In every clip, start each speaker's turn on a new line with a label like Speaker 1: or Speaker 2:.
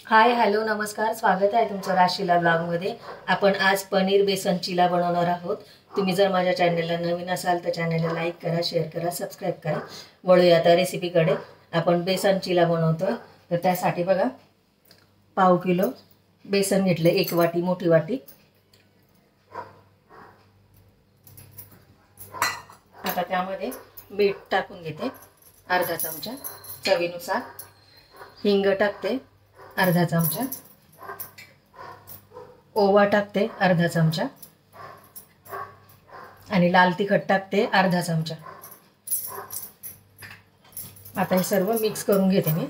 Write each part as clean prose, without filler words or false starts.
Speaker 1: Hi hello नमस्कार, स्वागत आहे तुमचं राशीला ब्लॉगमध्ये। आपण आज पनीर बेसन चिला बनवणार आहोत। तुम्ही जर माझ्या चॅनलला नवीन असाल तर चॅनलला लाईक करा, शेअर करा, सबस्क्राईब करा। वळूया आता रेसिपीकडे। आपण बेसन चिला बनवतोय, तर त्यासाठी बघा पाव किलो बेसन घेतले, एक वाटी मोठी वाटी। आता त्यामध्ये मीठ टाकून घेते अर्धा चमचा, चवीनुसार हिंग टाकते अर्धा चमचा, ओवा टाकते अर्धा चमचा आणि लाल तिखट टाकते अर्धा चमचा। आता हे सर्व मिक्स करून घेते मी।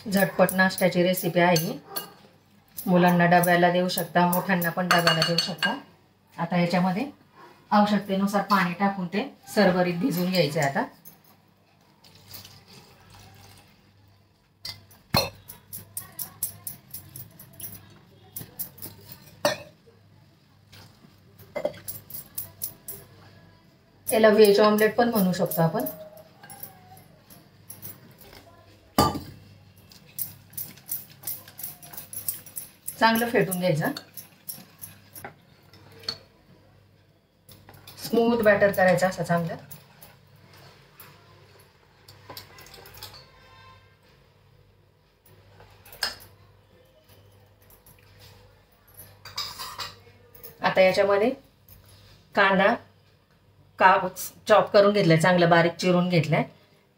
Speaker 1: झटपट नाश्त्याची रेसिपी आहे, मुलांना डब्याला देऊ शकता, मोठ्यांना पण डब्याला देऊ शकता। आता याच्यामध्ये आवश्यकतेनुसार पाणी टाकून ते सरभरीत भिजवून घ्यायचे। आता याला व्हेज ऑमलेट पण म्हणू शकतो आपण। चांगलं फेटून घ्यायचं, स्मूथ बॅटर करायचं असं चांगलं। आता याच्यामध्ये कांदा चॉप करून घेतलाय, चांगलं बारीक चिरून घेतलाय।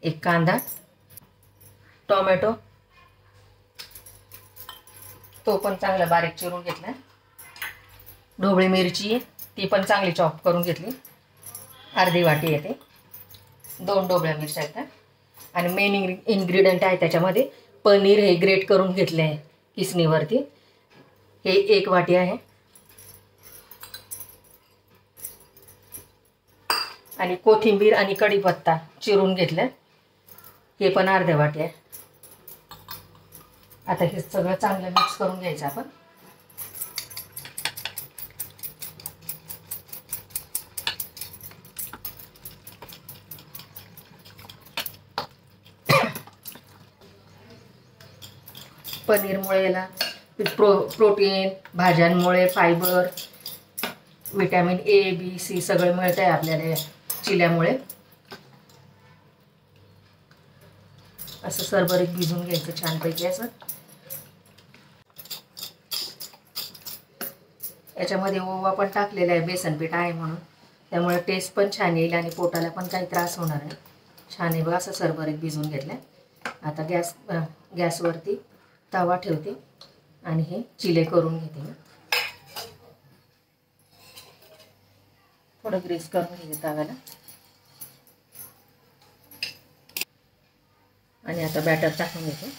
Speaker 1: एक कांदा, टोमॅटो तो पण चांगला बारीक चिरून घेतलाय। ढोबळी मिरची ती पण चांगली चॉप करून घेतली, अर्धी वाटी येते। 2 ढोबळ्या मिरच्या आहेत। आणि मेन इन्ग्रेडियंट आहे त्याच्यामध्ये पनीर, हे ग्रेट करून घेतले आहे किसणीवरती, हे 1 वाटी आहे। आणि कोथिंबीर आणि कढीपत्ता चिरून घेतले, हे पण अर्ध्या वाटी आहे। आता हे सगळं चांगलं मिक्स करून घ्यायचं आपण। पनीरमुळे याला प्रोटीन, भाज्यांमुळे fibre, vitamin A B C सगळं मिळतंय आपल्याला चिल्यामुळे। असं सरभरीत भिजून घ्यायचं छानपैकी असं। याच्यामध्ये ओवा पण टाकलेला आहे, बेसन पीठ आहे म्हणून, त्यामुळे टेस्ट पण छान येईल आणि पोटाला पण काही त्रास होणार नाही। छान आहे बघा, असं सरभरीत भिजून घेतलंय। आता गॅसवरती तवा ठेवते आणि हे चिले करून घेते मी। थोडं ग्रीस करून घेते तव्याला आणि आता बॅटर टाकून घेते।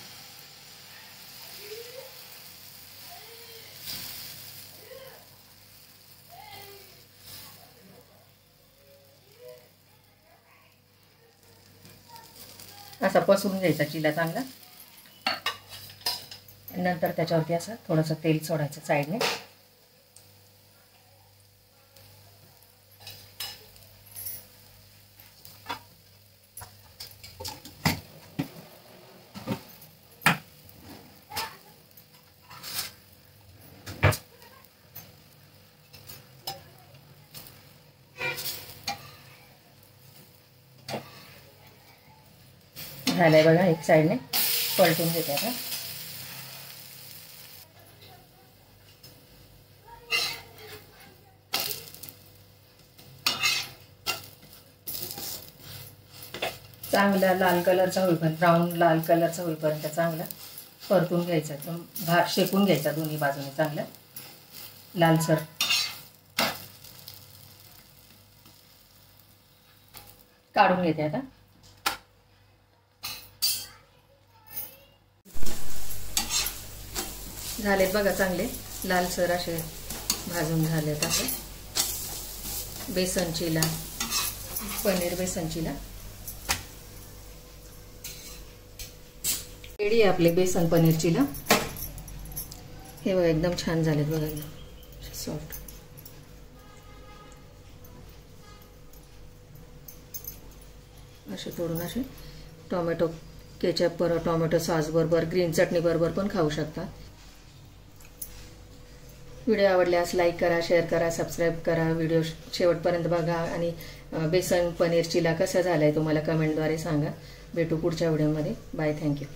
Speaker 1: असा पसरून घ्यायचा चिला चांगला, नंतर त्याच्यावरती असं थोडंसं तेल सोडायचं साईडने। झालंय बघा, एक साईडने पलटून घेते आता। चांगला लाल कलरचा होईपर्यंत, ब्राऊन लाल कलरचा होईपर्यंत चांगला परतून घ्यायचा, शेकून घ्यायचा दोन्ही बाजूने चांगला लालसर। काढून घेते आता। झालेत बघा चांगले लालसर असे भाजून झालेत असे। बेसन चिला, पनीर बेसन चिला रेडी आहे आपले बेसन पनीर चिला। हे बघा एकदम छान झालेत बघा, सॉफ्ट। असे तोडून असे टोमॅटो केचप बरोबर, टोमॅटो सॉस बरोबर, ग्रीन चटणी बरोबर पण खाऊ शकता. व्हिडिओ आवडल्यास लाईक करा, शेअर करा, सबस्क्राईब करा. व्हिडिओ शेवटपर्यंत बघा आणि बेसन पनीर चिला कसा झालाय तुम्हाला कमेंटद्वारे सांगा. भेटू पुढच्या व्हिडिओमध्ये. बाय. थँक्यू.